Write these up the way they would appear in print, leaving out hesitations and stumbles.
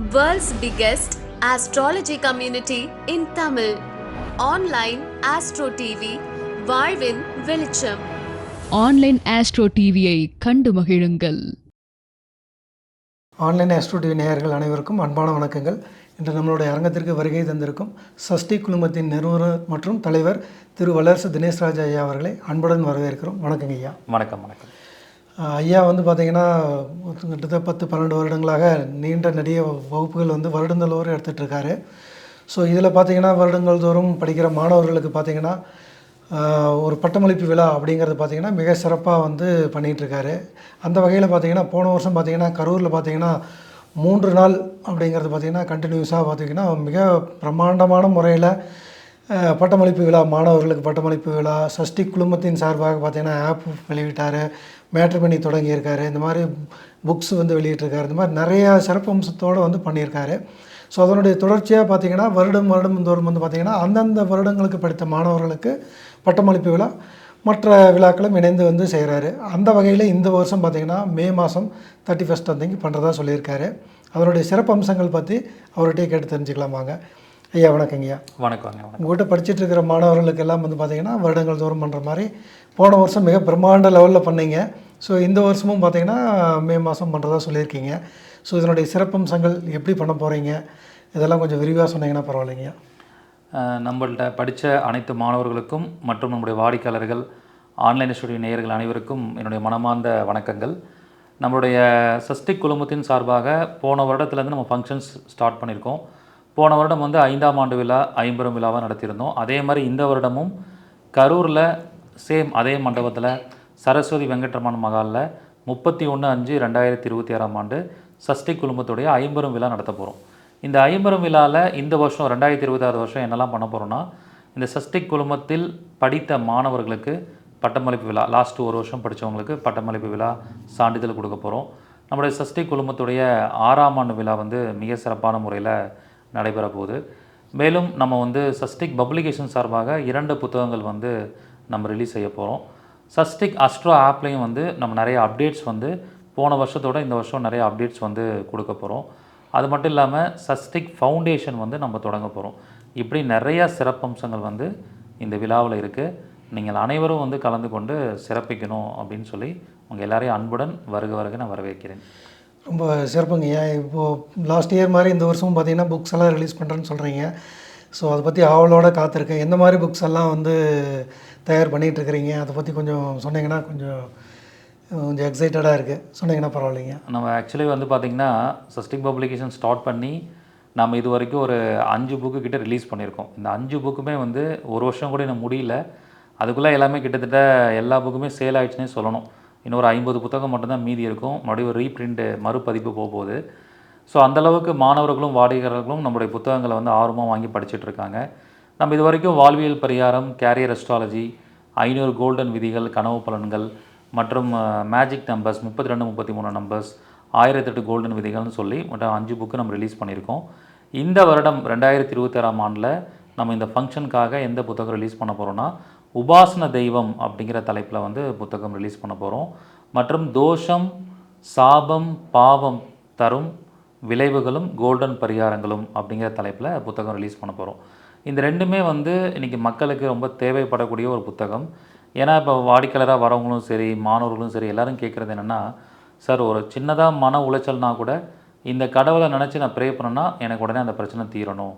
World's biggest astrology community in Tamil. Online Astro TV, வாழ்வின் வெளிச்சம். Online astro டிவியை கண்டு மகிழுங்கள். ஆன்லைன் ஆஸ்ட்ரோ டிவி நேயர்கள் அனைவருக்கும் அன்பான வணக்கங்கள். இன்று நம்மளுடைய அரங்கத்திற்கு வருகை தந்திருக்கும் சஷ்டி குழுமத்தின் நிறுவனர் மற்றும் தலைவர் திரு வளரசு தினேஷ்ராஜ் ஐயா அவர்களை அன்புடன் வரவேற்கிறோம். வணக்கங்க ஐயா. வணக்கம். வணக்கம் ஐயா. பார்த்திங்கன்னா கிட்டத்தட்ட 10-12 வருடங்களாக நீண்ட நெடிய வகுப்புகள் வருடந்தோறும் எடுத்துகிட்டு இருக்காரு. ஸோ இதில் பார்த்திங்கன்னா வருடங்கள் தோறும் படிக்கிற மாணவர்களுக்கு பார்த்திங்கன்னா ஒரு பட்டமளிப்பு விழா அப்படிங்கிறது பார்த்திங்கன்னா மிக சிறப்பாக பண்ணிகிட்ருக்காரு. அந்த வகையில் பார்த்திங்கன்னா போன வருஷம் பார்த்திங்கன்னா கரூரில் பார்த்திங்கன்னா 3 நாள் அப்படிங்கிறது பார்த்திங்கன்னா கண்டினியூஸாக பார்த்திங்கன்னா மிக பிரம்மாண்டமான முறையில் பட்டமளிப்பு விழா, மாணவர்களுக்கு பட்டமளிப்பு விழா, சஷ்டி குழுமத்தின் சார்பாக பார்த்திங்கன்னா ஆப் வெளியிட்டார், மேட்ரிமனி தொடங்கியிருக்காரு, இந்த மாதிரி புக்ஸ் வெளியிட்டிருக்காரு, இந்த மாதிரி நிறையா சிறப்பு அம்சத்தோடு பண்ணியிருக்காரு. ஸோ அதனுடைய தொடர்ச்சியாக பார்த்திங்கன்னா வருடம் தோறும் பார்த்திங்கன்னா அந்தந்த வருடங்களுக்கு படித்த மாணவர்களுக்கு பட்டமளிப்பு விழா மற்ற விழாக்களும் இணைந்து செய்கிறாரு. அந்த வகையில் இந்த வருஷம் பார்த்திங்கன்னா மே மாதம் 31 அன்றைக்கி பண்ணுறதா சொல்லியிருக்காரு. அதனுடைய சிறப்பு அம்சங்கள் பற்றி அவர்கிட்டே கேட்டு தெரிஞ்சுக்கலாம் வாங்க. ஐயா வணக்கங்கய்யா. வணக்கம். உங்கள்கிட்ட படிச்சுட்டு இருக்கிற மாணவர்களுக்கு எல்லாம் பார்த்திங்கன்னா வருடங்கள் தோறும் பண்ணுற மாதிரி போன வருஷம் மிக பிரம்மாண்ட லெவலில் பண்ணீங்க. ஸோ இந்த வருஷமும் பார்த்திங்கன்னா மே மாதம் பண்ணுறதா சொல்லியிருக்கீங்க. ஸோ இதனுடைய சிறப்பம்சங்கள் எப்படி பண்ண போகிறீங்க, இதெல்லாம் கொஞ்சம் விரிவாக சொன்னீங்கன்னா பரவாயில்லைங்கய்யா. நம்மள்கிட்ட படித்த அனைத்து மாணவர்களுக்கும் மற்றும் நம்முடைய வாடிக்கையாளர்கள், ஆன்லைன் ஸ்டூடியோ நேயர்கள் அனைவருக்கும் என்னுடைய மனமார்ந்த வணக்கங்கள். நம்மளுடைய சஷ்டி குழுமத்தின் சார்பாக போன வருடத்துலேருந்து நம்ம ஃபங்க்ஷன்ஸ் ஸ்டார்ட் பண்ணியிருக்கோம். போன வருடம் 5ஆம் ஆண்டு விழா ஐம்பெரும் விழாவாக நடத்தியிருந்தோம். அதே மாதிரி இந்த வருடமும் கரூரில் சேம் அதே மண்டபத்தில் சரஸ்வதி வெங்கட்ரமன் மகாலில் 31/5/2026 சஷ்டி குழுமத்துடைய ஐம்பெரும் விழா நடத்த போகிறோம். இந்த ஐம்பெரும் விழாவில் இந்த வருஷம் 2026 வருஷம் என்னெல்லாம் பண்ண போகிறோன்னா, இந்த சஷ்டி குழுமத்தில் படித்த மாணவர்களுக்கு பட்டமளிப்பு விழா, லாஸ்ட்டு ஒரு வருஷம் படித்தவங்களுக்கு பட்டமளிப்பு விழா சான்றிதழ் கொடுக்க போகிறோம். நம்முடைய சஷ்டி குழுமத்துடைய 6ஆம் ஆண்டு விழா மிக சிறப்பான முறையில் நடைபெற போகுது. மேலும் நம்ம சஷ்டிக் பப்ளிகேஷன் சார்பாக 2 புத்தகங்கள் நம்ம ரிலீஸ் செய்ய போகிறோம். சஷ்டிக் அஸ்ட்ரோ ஆப்லேயும் நம்ம நிறைய அப்டேட்ஸ் போன வருஷத்தோட இந்த வருஷம் நிறைய அப்டேட்ஸ் கொடுக்க போகிறோம். அது மட்டும் இல்லாமல் சஷ்டிக் ஃபவுண்டேஷன் நம்ம தொடங்க போகிறோம். இப்படி நிறையா சிறப்பம்சங்கள் இந்த விழாவில் இருக்குது. நீங்கள் அனைவரும் கலந்து கொண்டு சிறப்பிக்கணும் அப்படின்னு சொல்லி உங்கள் எல்லாரையும் அன்புடன் வருக நான் வரவேற்கிறேன். ரொம்ப சிறப்புங்கய்யா. இப்போது லாஸ்ட் இயர் மாதிரி இந்த வருஷமும் பார்த்திங்கன்னா புக்ஸ் எல்லாம் ரிலீஸ் பண்ணுறேன்னு சொல்கிறீங்க. ஸோ அதை பற்றி ஆவலோடு காத்திருக்கேன். எந்த மாதிரி புக்ஸ் எல்லாம் தயார் பண்ணிகிட்ருக்கிறீங்க, அதை பற்றி கொஞ்சம் சொன்னீங்கன்னா கொஞ்சம் எக்ஸைட்டடாக இருக்குது. சொன்னீங்கன்னா பரவாயில்லைங்க. நம்ம ஆக்சுவலி பார்த்திங்கன்னா சஷ்டிக் பப்ளிகேஷன் ஸ்டார்ட் பண்ணி நம்ம இது வரைக்கும் ஒரு 5 புக்கு கிட்ட ரிலீஸ் பண்ணியிருக்கோம். இந்த 5 புக்குமே ஒரு வருஷம் கூட இன்னும் முடியல. அதுக்குள்ளே எல்லாமே கிட்டத்தட்ட எல்லா புக்குமே சேல் ஆகிடுச்சுன்னே சொல்லணும். இன்னொரு 50 புத்தகம் மட்டும்தான் மீதி இருக்கும். மறுபடியும் ரீப்ரிண்ட் மறுபதிப்பு போகுது. ஸோ அந்தளவுக்கு மாணவர்களும் வாடிக்கையாளர்களும் நம்முடைய புத்தகங்களை ஆர்வமாக வாங்கி படிச்சுட்ருக்காங்க. நம்ம இது வரைக்கும் வாழ்வியல் பரிகாரம், கேரியர் அஸ்ட்ராலஜி, 500 கோல்டன் விதிகள், கனவு பலன்கள் மற்றும் மேஜிக் நம்பர்ஸ் 32, 33 நம்பர்ஸ், 1008 கோல்டன் விதிகள்னு சொல்லி மொத்தம் 5 புக்கு நம்ம ரிலீஸ் பண்ணியிருக்கோம். இந்த வருடம் 2026ஆம் ஆண்டில் நம்ம இந்த ஃபங்க்ஷனுக்காக எந்த புத்தகம் ரிலீஸ் பண்ண போகிறோன்னா, உபாசன தெய்வம் அப்படிங்கிற தலைப்பில் புத்தகம் ரிலீஸ் பண்ண போகிறோம். மற்றும் தோஷம், சாபம், பாவம் தரும் விளைவுகளும் கோல்டன் பரிகாரங்களும் அப்படிங்கிற தலைப்பில் புத்தகம் ரிலீஸ் பண்ண போகிறோம். இந்த ரெண்டுமே இன்றைக்கி மக்களுக்கு ரொம்ப தேவைப்படக்கூடிய ஒரு புத்தகம். ஏன்னா இப்போ வாடிக்கையாளராக வரவங்களும் சரி, மாணவர்களும் சரி, எல்லோரும் கேட்குறது என்னென்னா, சார் ஒரு சின்னதாக மன உளைச்சல்னா கூட இந்த கடவுளை நினச்சி நான் ப்ரே பண்ணேன்னா எனக்கு உடனே அந்த பிரச்சனை தீரணும்.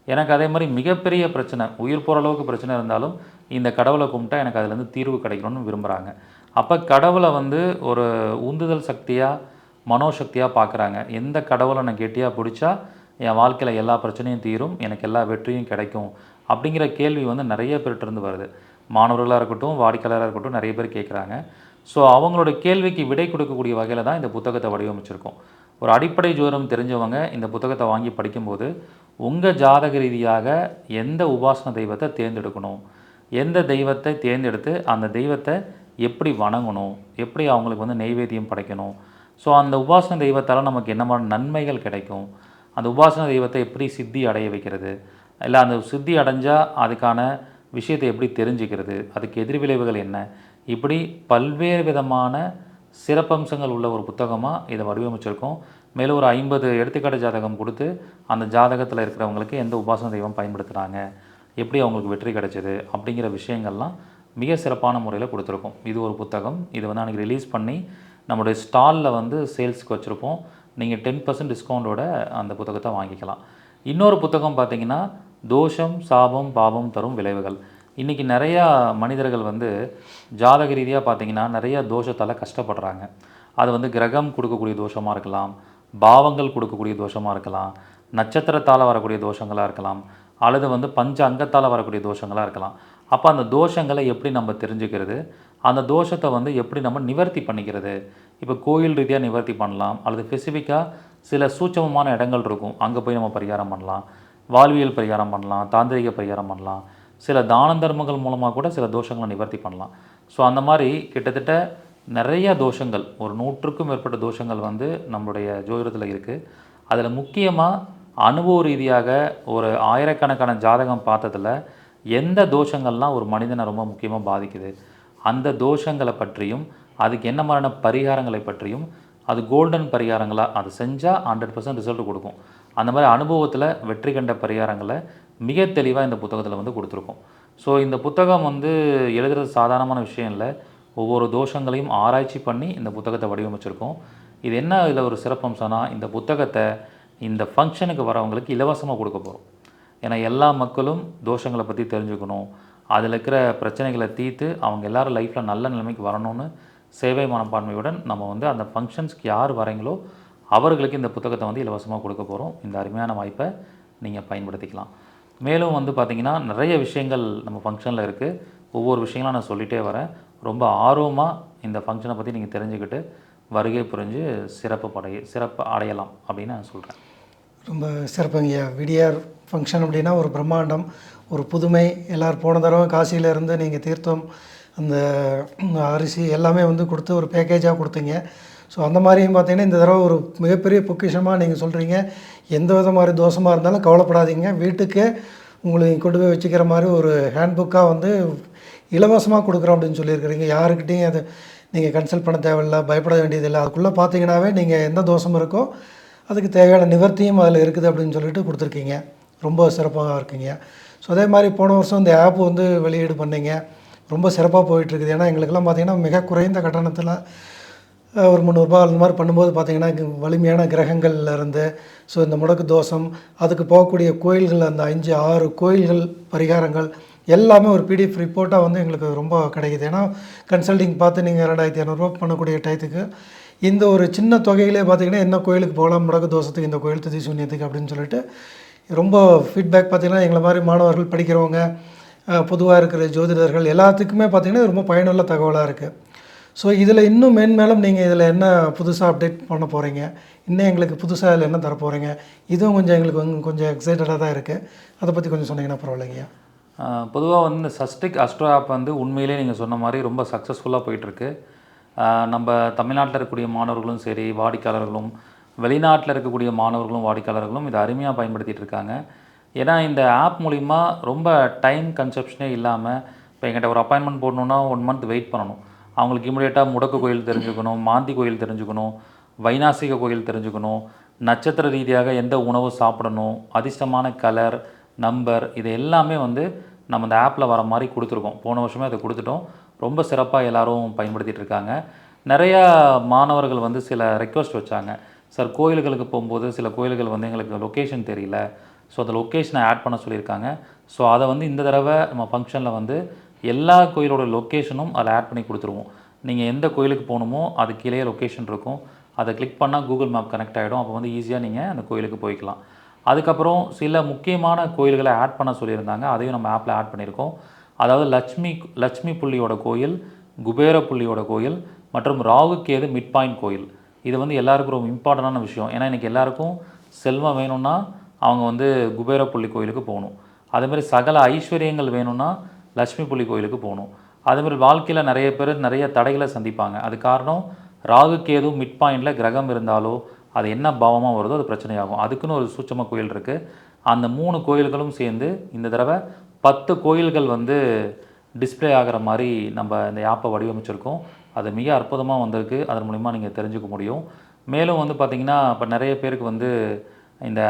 எனக்கு அதே மாதிரி மிகப்பெரிய பிரச்சனை, உயிர் போகிற அளவுக்கு பிரச்சனை இருந்தாலும் இந்த கடவுளை கும்பிட்டா எனக்கு அதுலேருந்து தீர்வு கிடைக்கணும்னு விரும்புகிறாங்க. அப்போ கடவுளை ஒரு உந்துதல் சக்தியாக, மனோசக்தியாக பார்க்குறாங்க. எந்த கடவுளை நான் கெட்டியாக பிடிச்சா என் வாழ்க்கையில் எல்லா பிரச்சனையும் தீரும், எனக்கு எல்லா வெற்றியும் கிடைக்கும் அப்படிங்கிற கேள்வி நிறைய பேர்கிட்டருந்து வருது. மாணவர்களாக இருக்கட்டும், வாடிக்கையாளராக இருக்கட்டும், நிறைய பேர் கேட்குறாங்க. ஸோ அவங்களோட கேள்விக்கு விடை கொடுக்கக்கூடிய வகையில் தான் இந்த புத்தகத்தை வடிவமைச்சிருக்கோம். ஒரு அடிப்படை ஜோதிடம் தெரிஞ்சவங்க இந்த புத்தகத்தை வாங்கி படிக்கும்போது உங்கள் ஜாதக ரீதியாக எந்த உபாசன தெய்வத்தை தேர்ந்தெடுக்கணும், எந்த தெய்வத்தை தேர்ந்தெடுத்து அந்த தெய்வத்தை எப்படி வணங்கணும், எப்படி அவங்களுக்கு நெய்வேத்தியம் படைக்கணும், ஸோ அந்த உபாசன தெய்வத்தால் நமக்கு என்ன மாதிரி நன்மைகள் கிடைக்கும், அந்த உபாசன தெய்வத்தை எப்படி சித்தி அடைய வைக்கிறது, இல்லை அந்த சித்தி அடைஞ்சால் அதுக்கான விஷயத்தை எப்படி தெரிஞ்சுக்கிறது, அதுக்கு எதிர்விளைவுகள் என்ன, இப்படி பல்வேறு விதமான சிறப்பம்சங்கள் உள்ள ஒரு புத்தகமாக இதை வடிவமைச்சிருக்கோம். மேலும் ஒரு 50 எடுத்துக்காட்டு ஜாதகம் கொடுத்து அந்த ஜாதகத்தில் இருக்கிறவங்களுக்கு எந்த உபாசன தெய்வம் பயன்படுத்துகிறாங்க, எப்படி அவங்களுக்கு வெற்றி கிடைச்சது அப்படிங்கிற விஷயங்கள்லாம் மிக சிறப்பான முறையில் கொடுத்துருக்கோம். இது ஒரு புத்தகம். இது வந்து அன்றைக்கி ரிலீஸ் பண்ணி நம்மளுடைய ஸ்டாலில் வந்து சேல்ஸுக்கு வச்சுருப்போம். நீங்கள் 10% டிஸ்கவுண்டோட அந்த புத்தகத்தை வாங்கிக்கலாம். இன்னொரு புத்தகம் பார்த்திங்கன்னா தோஷம் சாபம் பாவம் தரும் விளைவுகள். இன்றைக்கி நிறையா மனிதர்கள் வந்து ஜாதக ரீதியாக பார்த்திங்கன்னா நிறைய தோஷத்தால் கஷ்டப்படுறாங்க. அது வந்து கிரகம் கொடுக்கக்கூடிய தோஷமாக இருக்கலாம், பாவங்கள் கொடுக்கக்கூடிய தோஷமாக இருக்கலாம், நட்சத்திரத்தால் வரக்கூடிய தோஷங்களாக இருக்கலாம், அல்லது வந்து பஞ்ச அங்கத்தால் வரக்கூடிய தோஷங்களாக இருக்கலாம். அப்போ அந்த தோஷங்களை எப்படி நம்ம தெரிஞ்சுக்கிறது, அந்த தோஷத்தை வந்து எப்படி நம்ம நிவர்த்தி பண்ணிக்கிறது? இப்போ கோயில் ரீதியாக நிவர்த்தி பண்ணலாம், அல்லது ஸ்பெசிஃபிக்காக சில சூட்சமமான இடங்கள் இருக்கும், அங்கே போய் நம்ம பரிகாரம் பண்ணலாம், வாழ்வியல் பரிகாரம் பண்ணலாம், தாந்திரிக பரிகாரம் பண்ணலாம், சில தான தர்மங்கள் மூலமாக கூட சில தோஷங்களை நிவர்த்தி பண்ணலாம். ஸோ அந்த மாதிரி கிட்டத்தட்ட நிறைய தோஷங்கள், ஒரு 100க்கும் மேற்பட்ட தோஷங்கள் வந்து நம்மளுடைய ஜோதிடத்தில் இருக்குது. அதில் முக்கியமாக அனுபவ ரீதியாக ஒரு ஆயிரக்கணக்கான ஜாதகம் பார்த்ததில் எந்த தோஷங்கள்லாம் ஒரு மனிதனை ரொம்ப முக்கியமாக பாதிக்குது, அந்த தோஷங்களை பற்றியும் அதுக்கு என்ன மாதிரியான பரிகாரங்களை பற்றியும், அது கோல்டன் பரிகாரங்களாக அது செஞ்சால் 100% ரிசல்ட் கொடுக்கும். அந்த மாதிரி அனுபவத்தில் வெற்றி கண்ட பரிகாரங்களை மிக தெளிவாக இந்த புத்தகத்தில் வந்து கொடுத்துருக்கோம். ஸோ இந்த புத்தகம் வந்து எழுதுறது சாதாரணமான விஷயம் இல்லை. ஒவ்வொரு தோஷங்களையும் ஆராய்ச்சி பண்ணி இந்த புத்தகத்தை வடிவமைச்சிருக்கோம். இது என்ன இதில் ஒரு சிறப்பம்சம்னா, இந்த புத்தகத்தை இந்த ஃபங்க்ஷனுக்கு வரவங்களுக்கு இலவசமாக கொடுக்க போகிறோம். ஏன்னா எல்லா மக்களும் தோஷங்களை பற்றி தெரிஞ்சுக்கணும், அதில் இருக்கிற பிரச்சனைகளை தீர்த்து அவங்க எல்லோரும் லைஃப்பில் நல்ல நிலைமைக்கு வரணும்னு சேவை மனப்பான்மையுடன் நம்ம வந்து அந்த ஃபங்க்ஷன்ஸ்க்கு யார் வரீங்களோ அவர்களுக்கு இந்த புத்தகத்தை வந்து இலவசமாக கொடுக்க போகிறோம். இந்த அருமையான வாய்ப்பை நீங்கள் பயன்படுத்திக்கலாம். மேலும் வந்து பார்த்திங்கன்னா நிறைய விஷயங்கள் நம்ம ஃபங்க்ஷனில் இருக்குது. ஒவ்வொரு விஷயங்களும் நான் சொல்லிகிட்டே வரேன். ரொம்ப ஆர்வமாக இந்த ஃபங்க்ஷனை பற்றி நீங்கள் தெரிஞ்சுக்கிட்டு வருகை புரிஞ்சு சிறப்பு அடையலாம் அப்படின்னு நான் சொல்கிறேன். ரொம்ப சிறப்புங்கய்யா. விடியார் ஃபங்க்ஷன் அப்படின்னா ஒரு பிரம்மாண்டம், ஒரு புதுமை. எல்லோரும் போன தடவை காசியிலேருந்து நீங்கள் தீர்த்தம், அந்த அரிசி எல்லாமே வந்து கொடுத்து ஒரு பேக்கேஜாக கொடுத்தீங்க. ஸோ அந்த மாதிரியும் பார்த்தீங்கன்னா இந்த தடவை ஒரு மிகப்பெரிய பொக்கிஷமாக நீங்கள் சொல்கிறீங்க. எந்த வித மாதிரி தோஷமாக இருந்தாலும் கவலைப்படாதீங்க, வீட்டுக்கு உங்களுக்கு கொண்டு போய் வச்சுக்கிற மாதிரி ஒரு ஹேண்ட்புக்காக வந்து இலவசமாக கொடுக்குறோம் அப்படின்னு சொல்லியிருக்கிறீங்க. யாருக்கிட்டையும் அது நீங்கள் கன்சல்ட் பண்ண தேவையில்லை, பயப்பட வேண்டியதில்லை. அதுக்குள்ளே பார்த்தீங்கன்னாவே நீங்கள் எந்த தோஷம் இருக்கோ அதுக்கு தேவையான நிவர்த்தியும் அதில் இருக்குது அப்படின்னு சொல்லிட்டு கொடுத்துருக்கீங்க. ரொம்ப சிறப்பாக இருக்குங்க. ஸோ அதே மாதிரி போன வருஷம் இந்த ஆப் வந்து வெளியீடு பண்ணிங்க, ரொம்ப சிறப்பாக போயிட்டுருக்குது. ஏன்னா எங்களுக்கெல்லாம் பார்த்திங்கன்னா மிக குறைந்த கட்டணத்தில் ஒரு 300 ரூபா அந்த மாதிரி பண்ணும்போது பார்த்திங்கன்னா வலிமையான கிரகங்கள்லேருந்து, ஸோ இந்த முடக்கு தோஷம், அதுக்கு போகக்கூடிய கோயில்கள், அந்த 5-6 கோயில்கள் பரிகாரங்கள் எல்லாமே ஒரு பிடிஎஃப் ரிப்போர்ட்டாக வந்து எங்களுக்கு ரொம்ப கிடைக்குது. ஏன்னா கன்சல்டிங் பார்த்து நீங்கள் 2200 பண்ணக்கூடிய டயத்துக்கு இந்த ஒரு சின்ன தொகையிலே பார்த்திங்கன்னா என்ன கோயிலுக்கு போகலாம், முடக்கு தோஷத்துக்கு இந்த கோயில், திதி சூன்யத்துக்கு அப்படின்னு சொல்லிட்டு ரொம்ப ஃபீட்பேக் பார்த்திங்கன்னா எங்களை மாதிரி மாணவர்கள் படிக்கிறவங்க, பொதுவாக இருக்கிற ஜோதிடர்கள் எல்லாத்துக்குமே பார்த்திங்கன்னா ரொம்ப பயனுள்ள தகவலாக இருக்குது. ஸோ இதில் இன்னும் மேன்மேலும் நீங்கள் இதில் என்ன புதுசாக அப்டேட் பண்ண போகிறீங்க, இன்னும் எங்களுக்கு புதுசாக இதில் என்ன தர போகிறீங்க, இதுவும் கொஞ்சம் எங்களுக்கு கொஞ்சம் எக்ஸைட்டடாக தான் இருக்குது. அதை பற்றி கொஞ்சம் சொன்னீங்கன்னா பரவாயில்லைங்கய்யா. பொதுவாக வந்து இந்த சஸ்டிக் அஸ்ட்ரோ ஆப் வந்து உண்மையிலே நீங்கள் சொன்ன மாதிரி ரொம்ப சக்ஸஸ்ஃபுல்லாக போயிட்டுருக்கு. நம்ம தமிழ்நாட்டில் இருக்கக்கூடிய மாணவர்களும் சரி, வாடிக்கையாளர்களும், வெளிநாட்டில் இருக்கக்கூடிய மாணவர்களும் வாடிக்கையாளர்களும் இதை அருமையாக பயன்படுத்திகிட்டு இருக்காங்க. ஏன்னா இந்த ஆப் மூலிமா ரொம்ப டைம் கன்சப்ஷனே இல்லாமல், இப்போ எங்கிட்ட ஒரு அப்பாயின்மெண்ட் போடணுன்னா 1 மந்த் வெயிட் பண்ணணும். அவங்களுக்கு இமிடியேட்டாக முடக்கு கோயில் தெரிஞ்சுக்கணும், மாந்தி கோயில் தெரிஞ்சுக்கணும், வைநாசிக கோயில் தெரிஞ்சுக்கணும், நட்சத்திர ரீதியாக எந்த உணவு சாப்பிடணும், அதிர்ஷ்டமான கலர், நம்பர், இது எல்லாமே வந்து நம்ம இந்த ஆப்பில் வர மாதிரி கொடுத்துருக்கோம். போன வருஷமே அதை கொடுத்துட்டோம். ரொம்ப சிறப்பாக எல்லோரும் பயன்படுத்திகிட்டு இருக்காங்க. நிறையா மாணவர்கள் வந்து சில ரெக்வஸ்ட் வச்சாங்க, சார் கோயில்களுக்கு போகும்போது சில கோயில்கள் வந்து எங்களுக்கு லொக்கேஷன் தெரியல, ஸோ அந்த லொக்கேஷனை ஆட் பண்ண சொல்லியிருக்காங்க. ஸோ அதை வந்து இந்த தடவை நம்ம ஃபங்க்ஷனில் வந்து எல்லா கோயிலோட லொக்கேஷனும் அதில் ஆட் பண்ணி கொடுத்துருவோம். நீங்கள் எந்த கோயிலுக்கு போகணுமோ அது கீழே லொக்கேஷன் இருக்கும், அதை கிளிக் பண்ணால் கூகுள் மேப் கனெக்ட் ஆகிடும். அப்போ வந்து ஈஸியாக நீங்கள் அந்த கோயிலுக்கு போய்க்கலாம். அதுக்கப்புறம் சில முக்கியமான கோயில்களை ஆட் பண்ண சொல்லியிருந்தாங்க, அதையும் நம்ம ஆப்பில் ஆட் பண்ணியிருக்கோம். அதாவது லட்சுமி புள்ளியோட கோயில், குபேர புள்ளியோட கோயில் மற்றும் ராகு கேது மிட் பாயிண்ட் கோயில். இது வந்து எல்லாருக்கும் ரொம்ப இம்பார்ட்டண்டான விஷயம். ஏன்னா இன்றைக்கி எல்லாருக்கும் செல்வம் வேணும்னா அவங்க வந்து குபேர புள்ளி கோயிலுக்கு போகணும். அதேமாதிரி சகல ஐஸ்வர்யங்கள் வேணும்னா லட்சுமி புள்ளி கோயிலுக்கு போகணும். அதேமாதிரி வாழ்க்கையில் நிறைய பேர் நிறைய தடைகளை சந்திப்பாங்க. அது காரணம் ராகு கேது மிட் பாயிண்டில் கிரகம் இருந்தாலோ அது என்ன பாவமாக வருதோ அது பிரச்சனையாகும். அதுக்குன்னு ஒரு சூட்சம கோயில் இருக்குது. அந்த 3 கோயில்களும் சேர்ந்து இந்த தடவை 10 கோயில்கள் வந்து டிஸ்பிளே ஆகிற மாதிரி நம்ம இந்த ஆப்பை வடிவமைச்சிருக்கோம். அது மிக அற்புதமாக வந்திருக்கு. அதன் மூலிமா நீங்கள் தெரிஞ்சுக்க முடியும். மேலும் வந்து பார்த்திங்கன்னா இப்போ நிறைய பேருக்கு வந்து இந்த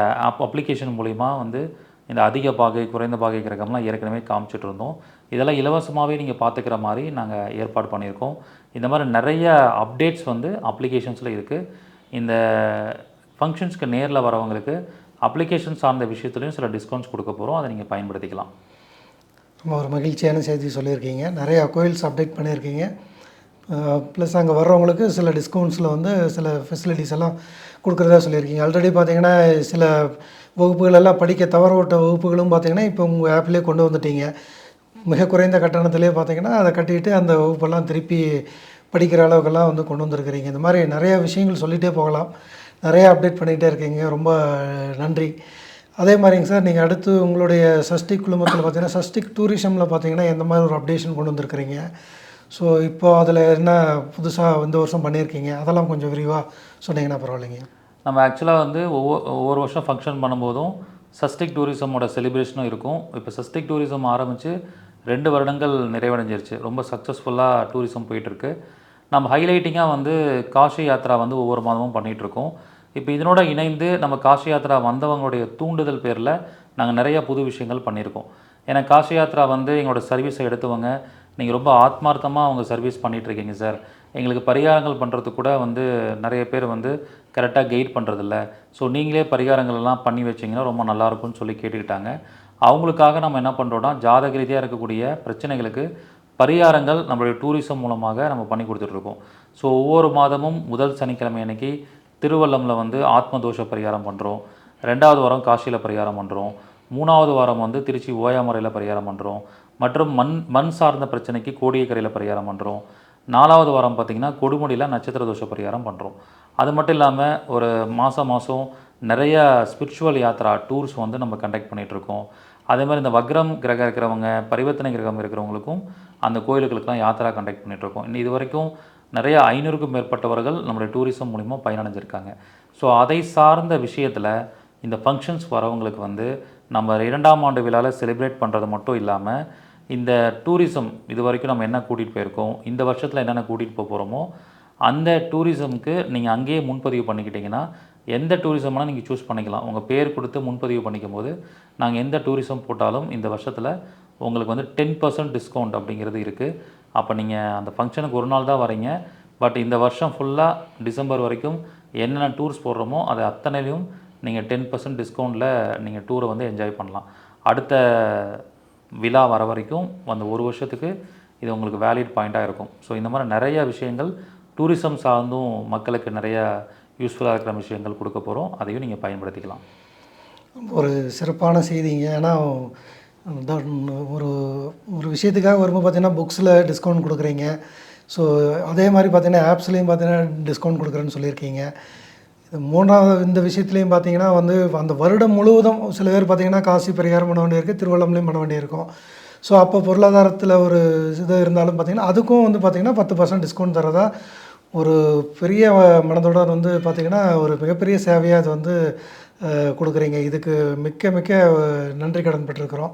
அப்ளிகேஷன் மூலிமா வந்து இந்த அதிக பாகை குறைந்த பாகை கிரகம்லாம் ஏற்கனவே காமிச்சிட்டு இருந்தோம். இதெல்லாம் இலவசமாகவே நீங்கள் பார்த்துக்கிற மாதிரி நாங்கள் ஏற்பாடு பண்ணியிருக்கோம். இந்த மாதிரி நிறைய அப்டேட்ஸ் வந்து அப்ளிகேஷன்ஸில் இருக்குது. இந்த ஃபங்க்ஷன்ஸ்க்கு நேரில் வரவங்களுக்கு அப்ளிகேஷன் சார்ந்த விஷயத்துலையும் சில டிஸ்கவுண்ட்ஸ் கொடுக்க போகிறோம். அதை நீங்கள் பயன்படுத்திக்கலாம். ரொம்ப ஒரு மகிழ்ச்சியான செய்தி சொல்லியிருக்கீங்க. நிறையா கோயில்ஸ் அப்டேட் பண்ணியிருக்கீங்க. ப்ளஸ் அங்கே வர்றவங்களுக்கு சில டிஸ்கவுண்ட்ஸில் வந்து சில ஃபெசிலிட்டிஸ் எல்லாம் கொடுக்குறதா சொல்லியிருக்கீங்க. ஆல்ரெடி பார்த்திங்கன்னா சில வகுப்புகள் எல்லாம் படிக்க தவற விட்ட வகுப்புகளும் பார்த்திங்கன்னா இப்போ உங்கள் ஆப்லேயே கொண்டு வந்துட்டீங்க. மிக குறைந்த கட்டணத்திலே பார்த்திங்கன்னா அதை கட்டிட்டு அந்த வகுப்பெல்லாம் திருப்பி படிக்கிற அளவுக்கெல்லாம் வந்து கொண்டு வந்திருக்கிறீங்க. இந்த மாதிரி நிறையா விஷயங்கள் சொல்லிகிட்டே போகலாம். நிறையா அப்டேட் பண்ணிகிட்டே இருக்கீங்க. ரொம்ப நன்றி. அதே மாதிரிங்க சார், நீங்கள் அடுத்து உங்களுடைய சஷ்டிக் குழுமத்தில் பார்த்திங்கன்னா சஷ்டிக் டூரிசமில் பார்த்திங்கன்னா எந்த மாதிரி ஒரு அப்டேஷன் கொண்டு வந்திருக்கிறீங்க? ஸோ இப்போ அதில் என்ன புதுசாக இந்த வருஷம் பண்ணியிருக்கீங்க, அதெல்லாம் கொஞ்சம் விரிவாக சொன்னீங்கன்னா பரவாயில்லைங்க. நம்ம ஆக்சுவலாக வந்து ஒவ்வொரு வருஷம் ஃபங்க்ஷன் பண்ணும்போதும் சஸ்டிக் டூரிசமோட செலிப்ரேஷனும் இருக்கும். இப்போ சஸ்டிக் டூரிசம் ஆரம்பித்து 2 வருடங்கள் நிறைவடைஞ்சிருச்சு. ரொம்ப சக்ஸஸ்ஃபுல்லாக டூரிசம் போயிட்டுருக்கு. நம்ம ஹைலைட்டிங்காக வந்து காஷி யாத்ரா வந்து ஒவ்வொரு மாதமும் பண்ணிகிட்ருக்கோம். இப்போ இதனோட இணைந்து நம்ம காஷி யாத்ரா வந்தவங்களுடைய தூண்டுதல் பேரில் நாங்கள் நிறைய புது விஷயங்கள் பண்ணியிருக்கோம். ஏன்னா காஷி யாத்ரா வந்து எங்களோட சர்வீஸை எடுத்தவங்க, நீங்கள் ரொம்ப ஆத்மார்த்தமாக அவங்க சர்வீஸ் பண்ணிகிட்ருக்கீங்க சார், எங்களுக்கு பரிகாரங்கள் பண்ணுறதுக்கு கூட வந்து நிறைய பேர் வந்து கரெக்டாக கைட் பண்ணுறதில்ல, ஸோ நீங்களே பரிகாரங்கள் எல்லாம் பண்ணி வச்சிங்கன்னா ரொம்ப நல்லாயிருக்கும்னு சொல்லி கேட்டுக்கிட்டாங்க. அவங்களுக்காக நம்ம என்ன பண்ணுறோன்னா, ஜாதக ரீதியாக இருக்கக்கூடிய பிரச்சனைகளுக்கு பரிகாரங்கள் நம்மளுடைய டூரிசம் மூலமாக நம்ம பண்ணி கொடுத்துட்ருக்கோம். ஸோ ஒவ்வொரு மாதமும் முதல் சனிக்கிழமை அன்னைக்கு திருவள்ளமில் வந்து ஆத்மதோஷ பரிகாரம் பண்ணுறோம். 2வது வாரம் காசியில் பரிகாரம் பண்ணுறோம். 3வது வாரம் வந்து திருச்சி ஓயாமறையில் பரிகாரம் பண்ணுறோம். மற்றும் மண் சார்ந்த பிரச்சனைக்கு கோடியக்கரையில் பரிகாரம் பண்ணுறோம். 4வது வாரம் பார்த்திங்கன்னா கொடுமுடியில் நட்சத்திர தோஷ பரிகாரம் பண்ணுறோம். அது மட்டும் இல்லாமல் ஒரு மாதம் நிறைய ஸ்பிரிச்சுவல் யாத்ரா டூர்ஸ் வந்து நம்ம கண்டக்ட் பண்ணிகிட்ருக்கோம். அதே மாதிரி இந்த வக்ரம் கிரகம் இருக்கிறவங்க, பரிவர்த்தனை கிரகம் இருக்கிறவங்களுக்கும் அந்த கோயிலுகளுக்கெல்லாம் யாத்திரா கண்டக்ட் பண்ணிகிட்ருக்கோம். இன்னும் இது வரைக்கும் நிறைய 500க்கும் மேற்பட்டவர்கள் நம்மளுடைய டூரிசம் மூலிமா பயனடைஞ்சிருக்காங்க. ஸோ அதை சார்ந்த விஷயத்தில் இந்த ஃபங்க்ஷன்ஸ் வரவங்களுக்கு வந்து நம்ம 2ஆம் ஆண்டு விழாவில் செலிப்ரேட் பண்ணுறது மட்டும் இல்லாமல், இந்த டூரிசம் இது வரைக்கும் நம்ம என்ன கூட்டிகிட்டு போயிருக்கோம், இந்த வருஷத்தில் என்னென்ன கூட்டிகிட்டு போக போகிறோமோ அந்த டூரிசம்க்கு நீங்கள் அங்கேயே முன்பதிவு பண்ணிக்கிட்டிங்கன்னா எந்த டூரிசம்னால் நீங்கள் சூஸ் பண்ணிக்கலாம். உங்கள் பேர் கொடுத்து முன்பதிவு பண்ணிக்கும் போது நாங்கள் எந்த டூரிசம் போட்டாலும் இந்த வருஷத்தில் உங்களுக்கு வந்து 10% டிஸ்கவுண்ட் அப்படிங்கிறது இருக்குது. அப்போ நீங்கள் அந்த ஃபங்க்ஷனுக்கு ஒரு நாள் தான் வரீங்க, பட் இந்த வருஷம் ஃபுல்லாக டிசம்பர் வரைக்கும் என்னென்ன டூர்ஸ் போடுறோமோ அதை அத்தனையிலையும் நீங்கள் 10% டிஸ்கவுண்ட்டில் நீங்கள் டூரை வந்து என்ஜாய் பண்ணலாம். அடுத்த விழா வர வரைக்கும் அந்த ஒரு வருஷத்துக்கு இது உங்களுக்கு வேலிட் பாயிண்ட்டாக இருக்கும். ஸோ இந்த மாதிரி நிறைய விஷயங்கள் டூரிசம் சார்ந்தும் மக்களுக்கு நிறைய யூஸ்ஃபுல்லாக இருக்கிற விஷயங்கள் கொடுக்க போகிறோம். அதையும் நீங்கள் பயன்படுத்திக்கலாம். ஒரு சிறப்பான செய்திங்க. ஏன்னா ஒரு ஒரு விஷயத்துக்காக வரும்போது பார்த்திங்கன்னா புக்ஸில் டிஸ்கவுண்ட் கொடுக்குறீங்க. ஸோ அதே மாதிரி பார்த்திங்கன்னா ஆப்ஸ்லேயும் பார்த்திங்கன்னா டிஸ்கவுண்ட் கொடுக்குறேன்னு சொல்லியிருக்கீங்க. இது 3வது இந்த விஷயத்துலேயும் பார்த்திங்கன்னா வந்து அந்த வருடம் முழுவதும் சில பேர் பார்த்திங்கன்னா காசி பரிகாரம் பண்ண வேண்டியிருக்கு, திருவள்ளம்லேயும் பண்ண வேண்டியிருக்கும். ஸோ அப்போ பொருளாதாரத்தில் ஒரு இது இருந்தாலும் பார்த்திங்கன்னா அதுக்கும் வந்து பார்த்திங்கன்னா 10% டிஸ்கவுண்ட் தரதா ஒரு பெரிய மனதோட வந்து பார்த்திங்கன்னா ஒரு மிகப்பெரிய சேவையாக அது வந்து கொடுக்குறீங்க. இதுக்கு மிக்க மிக்க நன்றி கடன் பட்டிருக்கிறோம்.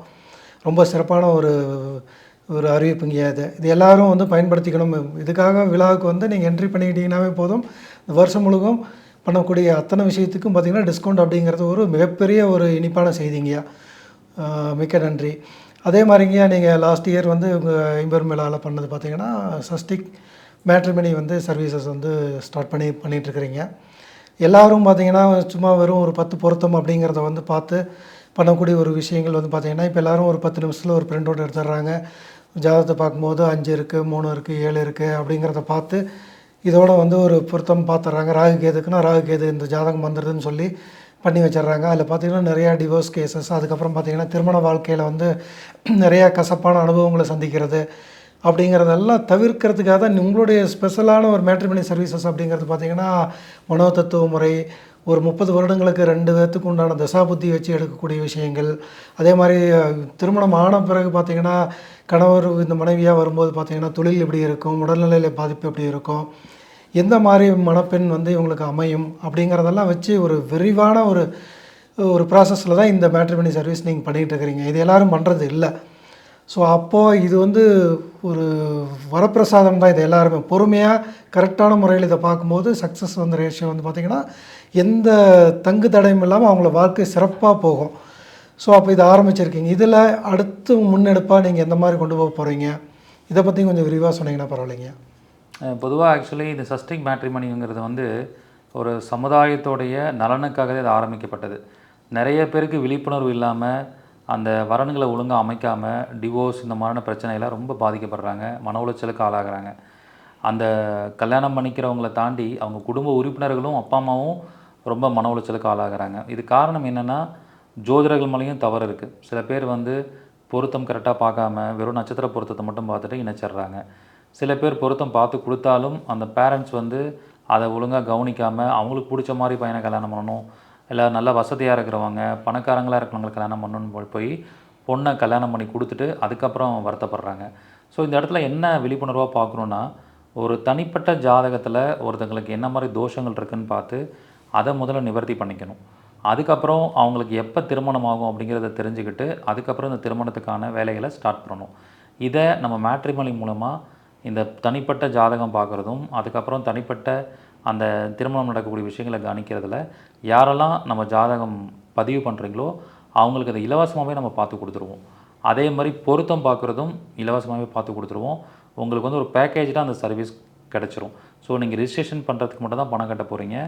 ரொம்ப சிறப்பான ஒரு அறிவிப்புங்க இது எல்லோரும் வந்து பயன்படுத்திக்கணும். இதுக்காக விழாவுக்கு வந்து நீங்கள் என்ட்ரி பண்ணிக்கிட்டீங்கன்னாவே போதும். இந்த வருஷம் முழுவதும் பண்ணக்கூடிய அத்தனை விஷயத்துக்கும் பார்த்திங்கன்னா டிஸ்கவுண்ட் அப்படிங்கிறது ஒரு மிகப்பெரிய ஒரு இனிப்பான செய்திங்கய்யா. மிக்க நன்றி. அதே மாதிரிங்கய்யா, நீங்கள் லாஸ்ட் இயர் வந்து உங்கள் ஐம்பெரும் மேலால் பண்ணது பார்த்திங்கன்னா சஷ்டிக் மேட்ரிமனி வந்து சர்வீசஸ் வந்து ஸ்டார்ட் பண்ணிகிட்ருக்கிறீங்க. எல்லோரும் பார்த்திங்கன்னா சும்மா வெறும் ஒரு 10 பொருத்தம் அப்படிங்கிறத வந்து பார்த்து பண்ணக்கூடிய ஒரு விஷயங்கள் வந்து பார்த்திங்கன்னா இப்போ எல்லோரும் ஒரு 10 நிமிஷத்தில் ஒரு பிரிண்ட் அவுட் எடுத்துடுறாங்க. ஜாதகத்தை பார்க்கும்போது 5 இருக்குது, 3 இருக்குது, 7 இருக்குது அப்படிங்கிறத பார்த்து இதோட வந்து ஒரு பொருத்தம் பார்த்துட்றாங்க. ராகு கேதுக்குன்னா ராகு கேது இந்த ஜாதகம் வந்துடுதுன்னு சொல்லி பண்ணி வச்சிட்றாங்க. அதில் பார்த்திங்கன்னா நிறையா டிவோர்ஸ் கேசஸ், அதுக்கப்புறம் பார்த்திங்கன்னா திருமண வாழ்க்கையில் வந்து நிறையா கசப்பான அனுபவங்களை சந்திக்கிறது அப்படிங்கிறதெல்லாம் தவிர்க்கிறதுக்காக தான் உங்களுடைய ஸ்பெஷலான ஒரு மேட்ரிமனி சர்வீசஸ் அப்படிங்கிறது பார்த்திங்கன்னா மனோ தத்துவ முறை, ஒரு 30 வருடங்களுக்கு 2 பேர்த்துக்கு உண்டான தசாபுத்தி வச்சு எடுக்கக்கூடிய விஷயங்கள். அதே மாதிரி திருமணம் ஆன பிறகு பார்த்திங்கன்னா கணவர் இந்த மனைவியாக வரும்போது பார்த்திங்கன்னா தொழில் எப்படி இருக்கும், உடல்நிலையில் பாதிப்பு எப்படி இருக்கும், எந்த மாதிரி மணப்பெண் வந்து இவங்களுக்கு அமையும் அப்படிங்கிறதெல்லாம் வச்சு ஒரு விரிவான ஒரு ப்ராசஸில் தான் இந்த மேட்ரிமனி சர்வீஸ் நீங்கள் பண்ணிகிட்டு இருக்கிறீங்க. இது எல்லோரும் பண்ணுறது இல்லை. ஸோ அப்போது இது வந்து ஒரு வரப்பிரசாதம் தான். இது எல்லாருமே பொறுமையாக கரெக்டான முறையில் இதை பார்க்கும்போது சக்ஸஸ் வந்து ரேஷியோ வந்து பார்த்திங்கன்னா எந்த தங்கு தடையும் இல்லாமல் அவங்கள வாழ்க்கை சிறப்பாக போகும். ஸோ அப்போ இதை ஆரம்பிச்சிருக்கீங்க. இதில் அடுத்து முன்னெடுப்பாக நீங்கள் எந்த மாதிரி கொண்டு போக போகிறீங்க, இதை பற்றி கொஞ்சம் விரிவாக சொன்னீங்கன்னா பரவாயில்லைங்க. பொதுவாக ஆக்சுவலி இந்த சஸ்டிங் மேட்ரிமனிங்கிறது வந்து ஒரு சமுதாயத்தோடைய நலனுக்காகவே இது ஆரம்பிக்கப்பட்டது. நிறைய பேருக்கு விழிப்புணர்வு இல்லாமல் அந்த வரன்களை ஒழுங்காக அமைக்காமல் டிவோர்ஸ் இந்த மாதிரியான பிரச்சனைலாம் ரொம்ப பாதிக்கப்படுறாங்க, மன உளைச்சலுக்கு ஆளாகிறாங்க. அந்த கல்யாணம் பண்ணிக்கிறவங்கள தாண்டி அவங்க குடும்ப உறுப்பினர்களும் அப்பா அம்மாவும் ரொம்ப மன உளைச்சலுக்கு ஆளாகிறாங்க. இது காரணம் என்னென்னா ஜோதிடர்கள் மேலேயும் தவறு இருக்குது. சில பேர் வந்து பொருத்தம் கரெக்டாக பார்க்காம வெறும் நட்சத்திர பொருத்தத்தை மட்டும் பார்த்துட்டு இணைச்சிட்றாங்க. சில பேர் பொருத்தம் பார்த்து கொடுத்தாலும் அந்த பேரண்ட்ஸ் வந்து அதை ஒழுங்காக கவனிக்காமல் அவங்களுக்கு பிடிச்ச மாதிரி பையனை கல்யாணம் பண்ணணும், இல்லை நல்ல வசதியாக இருக்கிறவங்க பணக்காரங்களாக இருக்கிறவங்களுக்கு கல்யாணம் பண்ணணும்னு போய் பொண்ணை கல்யாணம் பண்ணி கொடுத்துட்டு அதுக்கப்புறம் வருத்தப்படுறாங்க. ஸோ இந்த இடத்துல என்ன விழிப்புணர்வாக பார்க்கணுன்னா, ஒரு தனிப்பட்ட ஜாதகத்தில் ஒருத்தங்களுக்கு என்ன மாதிரி தோஷங்கள் இருக்குதுன்னு பார்த்து அதை முதல்ல நிவர்த்தி பண்ணிக்கணும். அதுக்கப்புறம் அவங்களுக்கு எப்போ திருமணம் ஆகும் அப்படிங்கிறத தெரிஞ்சுக்கிட்டு அதுக்கப்புறம் இந்த திருமணத்துக்கான வேலைகளை ஸ்டார்ட் பண்ணணும். இதை நம்ம மேட்ரிமனி மூலமாக இந்த தனிப்பட்ட ஜாதகம் பார்க்குறதும் அதுக்கப்புறம் தனிப்பட்ட அந்த திருமணம் நடக்கக்கூடிய விஷயங்களை கவனிக்கிறதுல யாரெல்லாம் நம்ம ஜாதகம் பதிவு பண்ணுறீங்களோ அவங்களுக்கு அதை இலவசமாகவே நம்ம பார்த்து கொடுத்துருவோம். அதே மாதிரி பொருத்தம் பார்க்குறதும் இலவசமாகவே பார்த்து கொடுத்துருவோம். உங்களுக்கு வந்து ஒரு பேக்கேஜ் தான் அந்த சர்வீஸ் கிடச்சிரும். ஸோ நீங்கள் ரிஜிஸ்ட்ரேஷன் பண்ணுறதுக்கு மட்டும் தான் பணம் கட்ட போகிறீங்க.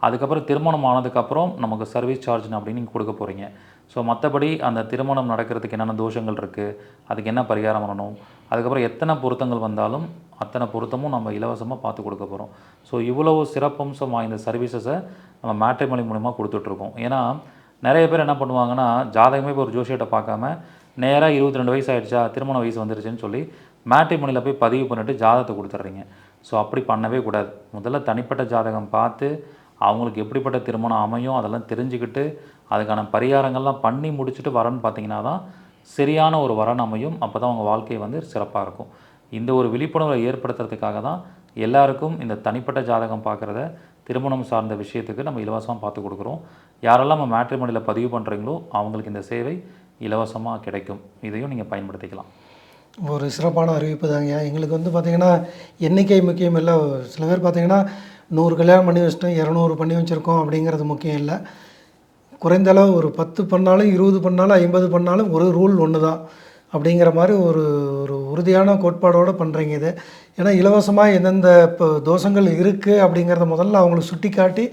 அதுக்கப்புறம் திருமணம் ஆனதுக்கப்புறம் நமக்கு சர்வீஸ் சார்ஜ்னு அப்படின்னு நீங்கள் கொடுக்க போகிறீங்க. ஸோ மற்றபடி அந்த திருமணம் நடக்கிறதுக்கு என்னென்ன தோஷங்கள் இருக்குது, அதுக்கு என்ன பரிகாரம் பண்ணணும், அதுக்கப்புறம் எத்தனை பொருத்தங்கள் வந்தாலும் அத்தனை பொருத்தமும் நம்ம இலவசமாக பார்த்து கொடுக்க போகிறோம். ஸோ இவ்வளவு சிறப்பம்சம் வாய்ந்த சர்வீசஸை நம்ம மேட்ரிமனி மூலிமா கொடுத்துட்ருக்கோம். ஏன்னா நிறைய பேர் என்ன பண்ணுவாங்கன்னா, ஜாதகமே இப்போ ஒரு ஜோசியத்தை பார்க்காம நேராக 22 வயசு ஆகிடுச்சா திருமண வயசு வந்துருச்சுன்னு சொல்லி மேட்ரிமனியில் போய் பதிவு பண்ணிவிட்டு ஜாதகத்தை கொடுத்துட்றீங்க. ஸோ அப்படி பண்ணவே கூடாது. முதல்ல தனிப்பட்ட ஜாதகம் பார்த்து அவங்களுக்கு எப்படிப்பட்ட திருமணம் அமையும் அதெல்லாம் தெரிஞ்சுக்கிட்டு அதுக்கான பரிகாரங்கள்லாம் பண்ணி முடிச்சுட்டு வரன்னு பார்த்தீங்கன்னா தான் சரியான ஒரு வரன் அமையும். அப்போ தான் அவங்க வாழ்க்கை வந்து சிறப்பாக இருக்கும். இந்த ஒரு விழிப்புணர்வை ஏற்படுத்துறதுக்காக தான் எல்லாருக்கும் இந்த தனிப்பட்ட ஜாதகம் பார்க்குறத திருமணம் சார்ந்த விஷயத்துக்கு நம்ம இலவசமாக பார்த்து கொடுக்குறோம். யாரெல்லாம் நம்ம மேட்ரிமனியில் பதிவு பண்ணுறீங்களோ அவங்களுக்கு இந்த சேவை இலவசமாக கிடைக்கும். இதையும் நீங்கள் பயன்படுத்திக்கலாம். ஒரு சிறப்பான அறிவிப்பு தாங்க. எங்களுக்கு வந்து பார்த்திங்கன்னா எண்ணிக்கை முக்கியம் இல்லை. சில பேர் பார்த்திங்கன்னா 100 கல்யாணம் பண்ணி வச்சிட்டோம், 200 பண்ணி வச்சுருக்கோம் அப்படிங்கிறது முக்கியம் இல்லை. குறைந்த அளவு ஒரு 10 பண்ணாலும் 20 பண்ணாலும் 50 பண்ணாலும் ஒரு ரூல் ஒன்று தான் அப்படிங்கிற மாதிரி ஒரு ஒரு உறுதியான கோட்பாடோடு பண்ணுறீங்க இது. ஏன்னா இலவசமாக எந்தெந்த இப்போ தோஷங்கள் இருக்குது அப்படிங்கிறத முதல்ல அவங்களுக்கு சுட்டி காட்டி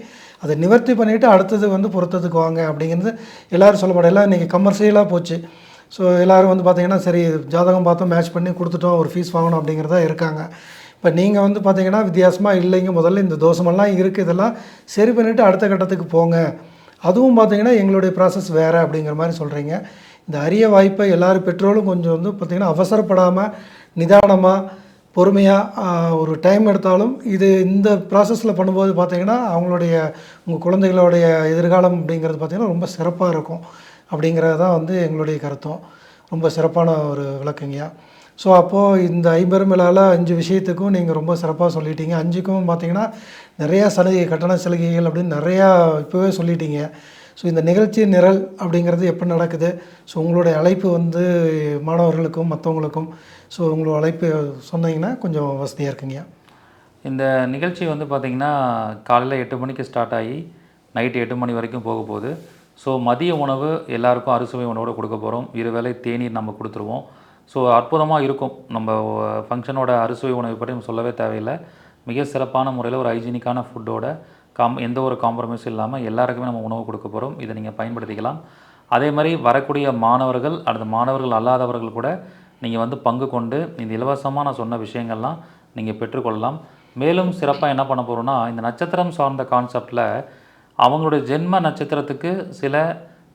அதை நிவர்த்தி பண்ணிவிட்டு அடுத்தது வந்து பொருத்தத்துக்கு வாங்க அப்படிங்கிறது எல்லோரும் சொல்ல மாட்டோம். எல்லாம் இன்றைக்கி கமர்ஷியலாக போச்சு. ஸோ எல்லோரும் வந்து பார்த்திங்கன்னா சரி ஜாதகம் பார்த்தோம், மேட்ச் பண்ணி கொடுத்துட்டோம், ஒரு ஃபீஸ் வாங்கணும் அப்படிங்கிறதா இருக்காங்க. இப்போ நீங்கள் வந்து பார்த்திங்கன்னா வித்தியாசமாக இல்லைங்க, முதல்ல இந்த தோஷமெல்லாம் இருக்குது, இதெல்லாம் சரி பண்ணிவிட்டு அடுத்த கட்டத்துக்கு போங்க, அதுவும் பார்த்திங்கன்னா எங்களுடைய ப்ராசஸ் வேறு அப்படிங்கிற மாதிரி சொல்கிறீங்க. இந்த அரிய வாய்ப்பை எல்லோரும் பெற்றோரும் கொஞ்சம் வந்து பார்த்திங்கன்னா அவசரப்படாமல் நிதானமாக பொறுமையாக ஒரு டைம் எடுத்தாலும் இது இந்த ப்ராசஸில் பண்ணும்போது பார்த்திங்கன்னா அவங்களுடைய உங்கள் குழந்தைகளுடைய எதிர்காலம் அப்படிங்கிறது பார்த்திங்கன்னா ரொம்ப சிறப்பாக இருக்கும் அப்படிங்கிறது தான் வந்து எங்களுடைய கருத்தும். ரொம்ப சிறப்பான ஒரு விளக்குங்கய்யா. ஸோ அப்போது இந்த 50 மேலால் 5 விஷயத்துக்கும் நீங்கள் ரொம்ப சிறப்பாக சொல்லிட்டீங்க. 5க்கும் பார்த்திங்கன்னா நிறையா சலுகை, கட்டண சலுகைகள் அப்படின்னு நிறையா இப்போவே சொல்லிட்டீங்க. ஸோ இந்த நிகழ்ச்சி நிரல் அப்படிங்கிறது எப்போ நடக்குது? ஸோ உங்களுடைய அழைப்பு வந்து மாணவர்களுக்கும் மற்றவங்களுக்கும் ஸோ உங்களோட அழைப்பு சொன்னீங்கன்னா கொஞ்சம் வசதியாக இருக்குங்கய்யா. இந்த நிகழ்ச்சி வந்து பார்த்திங்கன்னா காலையில் 8 மணிக்கு ஸ்டார்ட் ஆகி நைட்டு 8 மணி வரைக்கும் போக போகுது. ஸோ மதிய உணவு எல்லாருக்கும் அறுசுவை உணவோடு கொடுக்க போகிறோம். 2 வேளை தேநீர் நம்ம கொடுத்துருவோம். ஸோ அற்புதமாக இருக்கும். நம்ம ஃபங்க்ஷனோட அறுசுவை உணவை பற்றி நம்ம சொல்லவே தேவையில்லை. மிக சிறப்பான முறையில் ஒரு ஹைஜீனிக்கான ஃபுட்டோட எந்த ஒரு காம்ப்ரமைஸும் இல்லாமல் எல்லாருக்குமே நம்ம உணவு கொடுக்க போகிறோம். இதை நீங்கள் பயன்படுத்திக்கலாம். அதே மாதிரி வரக்கூடிய மாணவர்கள் அல்லது மாணவர்கள் அல்லாதவர்கள் கூட நீங்கள் வந்து பங்கு கொண்டு இந்த இலவசமாக நான் சொன்ன விஷயங்கள்லாம் நீங்கள் பெற்றுக்கொள்ளலாம். மேலும் சிறப்பாக என்ன பண்ண போகிறோன்னா, இந்த நட்சத்திரம் சார்ந்த கான்செப்டில் அவங்களுடைய ஜென்ம நட்சத்திரத்துக்கு சில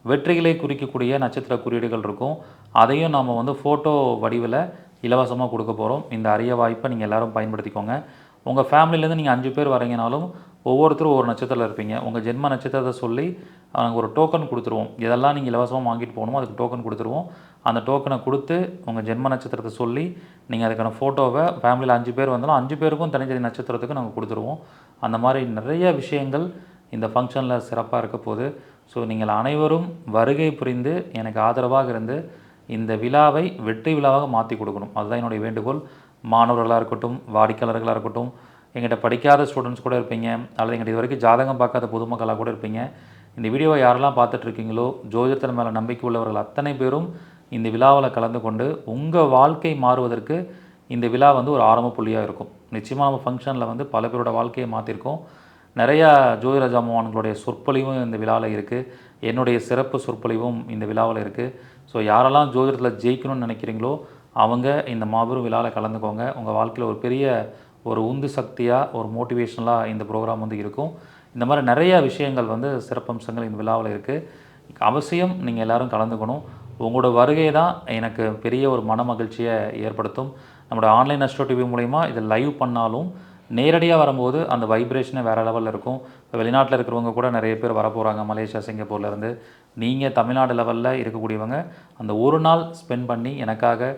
வெற்றிகளை குறிக்கக்கூடிய நட்சத்திர குறியீடுகள் இருக்கும். அதையும் நாம் வந்து ஃபோட்டோ வடிவில் இலவசமாக கொடுக்க போகிறோம். இந்த அரிய வாய்ப்பை நீங்கள் எல்லோரும் பயன்படுத்திக்கோங்க. உங்கள் ஃபேமிலியிலேருந்து நீங்கள் 5 பேர் வரீங்கனாலும் ஒவ்வொருத்தரும் ஒவ்வொரு நட்சத்திரத்தில் இருப்பீங்க. உங்கள் ஜென்ம நட்சத்திரத்தை சொல்லி நாங்கள் ஒரு டோக்கன் கொடுத்துருவோம். இதெல்லாம் நீங்கள் இலவசமாக வாங்கிட்டு போகணுமோ அதுக்கு டோக்கன் கொடுத்துருவோம். அந்த டோக்கனை கொடுத்து உங்கள் ஜென்ம நட்சத்திரத்தை சொல்லி நீங்கள் அதுக்கான ஃபோட்டோவை ஃபேமிலியில் 5 பேர் வந்தாலும் 5 பேருக்கும் தனித்தனி நட்சத்திரத்துக்கு நாங்கள் கொடுத்துருவோம். அந்த மாதிரி நிறைய விஷயங்கள் இந்த ஃபங்க்ஷனில் சிறப்பாக இருக்க போகுது. ஸோ நீங்கள் அனைவரும் வருகை புரிந்து எனக்கு ஆதரவாக இருந்து இந்த விழாவை வெற்றி விழாவாக மாற்றி கொடுக்கணும். அதுதான் என்னுடைய வேண்டுகோள். மாணவர்களாக இருக்கட்டும், வாடிக்கையாளர்களாக இருக்கட்டும், எங்கிட்ட படிக்காத ஸ்டூடெண்ட்ஸ் கூட இருப்பீங்க, அல்லது எங்கிட்ட இது வரைக்கும் ஜாதகம் பார்க்காத பொதுமக்களாக கூட இருப்பீங்க. இந்த வீடியோவை யாரெல்லாம் பார்த்துட்ருக்கீங்களோ, ஜோதிடத்தின் மேலே நம்பிக்கை உள்ளவர்கள் அத்தனை பேரும் இந்த விழாவில் கலந்து கொண்டு உங்கள் வாழ்க்கை மாறுவதற்கு இந்த விழா வந்து ஒரு ஆரம்ப புள்ளியாக இருக்கும். நிச்சயமாக நம்ம ஃபங்க்ஷனில் வந்து பல பேரோட வாழ்க்கையை மாற்றிருக்கோம். நிறையா ஜோதிட ஜாமவான்களுடைய சொற்பொழிவும் இந்த விழாவில் இருக்குது. என்னுடைய சிறப்பு சொற்பொழிவும் இந்த விழாவில் இருக்குது. ஸோ யாரெல்லாம் ஜோதிடத்தில் ஜெயிக்கணும்னு நினைக்கிறீங்களோ அவங்க இந்த மாபெரும் விழாவில் கலந்துக்கோங்க. உங்கள் வாழ்க்கையில் ஒரு பெரிய ஒரு உந்து சக்தியாக, ஒரு மோட்டிவேஷனலாக இந்த ப்ரோக்ராம் வந்து இருக்கும். இந்த மாதிரி நிறைய விஷயங்கள் வந்து சிறப்பம்சங்கள் இந்த விழாவில் இருக்குது. அவசியம் நீங்கள் எல்லோரும் கலந்துக்கணும். உங்களோட வருகை தான் எனக்கு பெரிய ஒரு மன மகிழ்ச்சியை ஏற்படுத்தும். நம்மளோட ஆன்லைன் அஸ்ட்ரோ டிவி மூலிமா இதை லைவ் பண்ணாலும் நேரடியாக வரும்போது அந்த வைப்ரேஷனே வேறு லெவலில் இருக்கும். இப்போ வெளிநாட்டில் இருக்கிறவங்க கூட நிறைய பேர் வரப்போகிறாங்க, மலேசியா, சிங்கப்பூர்லேருந்து. நீங்கள் தமிழ்நாடு லெவலில் இருக்கக்கூடியவங்க அந்த ஒரு நாள் ஸ்பெண்ட் பண்ணி எனக்காக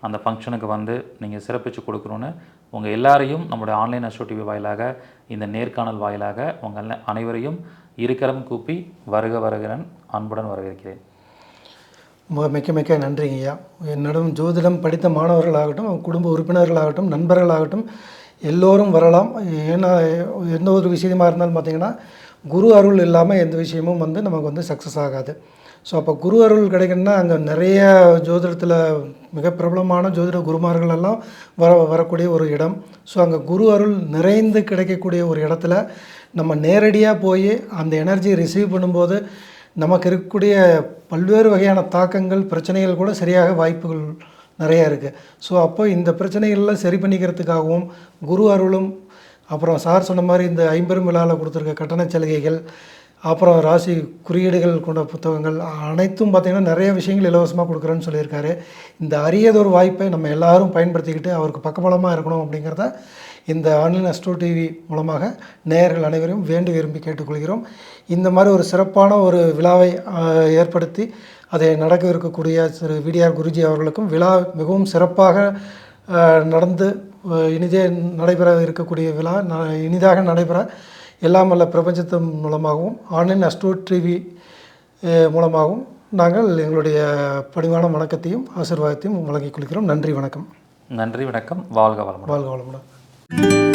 அந்த ஃபங்க்ஷனுக்கு வந்து நீங்கள் சிறப்பித்து கொடுக்கணுன்னு உங்கள் எல்லாரையும் நம்மளுடைய ஆன்லைன் அஸ்ட்ரோ டிவி வாயிலாக, இந்த நேர்காணல் வாயிலாக உங்கள் அனைவரையும் இருக்கரம் கூப்பி வருக வருகிறேன், அன்புடன் வரவேற்கிறேன். மிக்க மிக்க நன்றிங்க ஐயா. என்னிடம் ஜோதிடம் படித்த மாணவர்களாகட்டும், குடும்ப உறுப்பினர்களாகட்டும், நண்பர்களாகட்டும் எல்லோரும் வரலாம். ஏன்னா எந்த ஒரு விஷயமா இருந்தாலும் பார்த்திங்கன்னா குரு அருள் இல்லாமல் எந்த விஷயமும் வந்து நமக்கு வந்து சக்ஸஸ் ஆகாது. ஸோ அப்போ குரு அருள் கிடைக்கணும்னா அங்கே நிறைய ஜோதிடத்தில் மிக பிரபலமான ஜோதிட குருமார்கள் எல்லாம் வரக்கூடிய ஒரு இடம். ஸோ அங்கே குரு அருள் நிறைந்து கிடைக்கக்கூடிய ஒரு இடத்துல நம்ம நேரடியாக போய் அந்த எனர்ஜியை ரிசீவ் பண்ணும்போது நமக்கு இருக்கக்கூடிய பல்வேறு வகையான தாக்கங்கள், பிரச்சனைகள் கூட சரியாக வாய்ப்புகள் நிறையா இருக்குது. ஸோ அப்போ இந்த பிரச்சனைகள்லாம் சரி பண்ணிக்கிறதுக்காகவும் குரு அருளும், அப்புறம் சார் சொன்ன மாதிரி இந்த 50 விழாவில் கொடுத்துருக்க கட்டண சலுகைகள், அப்புறம் ராசி குறியீடுகள் கொண்ட புத்தகங்கள் அனைத்தும் பார்த்திங்கன்னா நிறைய விஷயங்கள் இலவசமாக கொடுக்குறேன்னு சொல்லியிருக்காரு. இந்த அரியதொரு வாய்ப்பை நம்ம எல்லாரும் பயன்படுத்திக்கிட்டு அவருக்கு பக்கபலமாக இருக்கணும் அப்படிங்கிறத இந்த ஆன்லைன் அஸ்ட்ரோ டிவி மூலமாக நேயர்கள் அனைவரும் வேண்டி விரும்பி கேட்டுக்கொள்கிறோம். இந்த மாதிரி ஒரு சிறப்பான ஒரு விழாவை ஏற்படுத்தி அதை நடக்க இருக்கக்கூடிய திரு விடிஆர் குருஜி அவர்களுக்கும் விழா மிகவும் சிறப்பாக நடந்து இனிதே நடைபெற இருக்கக்கூடிய விழா இனிதாக நடைபெற எல்லாம் வல்ல பிரபஞ்சத்தின் மூலமாகவும் ஆன்லைன் அஸ்ட்ரோ டிவி மூலமாகவும் நாங்கள் எங்களுடைய பணிவான வணக்கத்தையும் ஆசீர்வாதத்தையும் வழங்கிக் கொள்கிறோம். நன்றி, வணக்கம். நன்றி, வணக்கம். வாழ்க வளமுடன். வாழ்க வளமுடன்.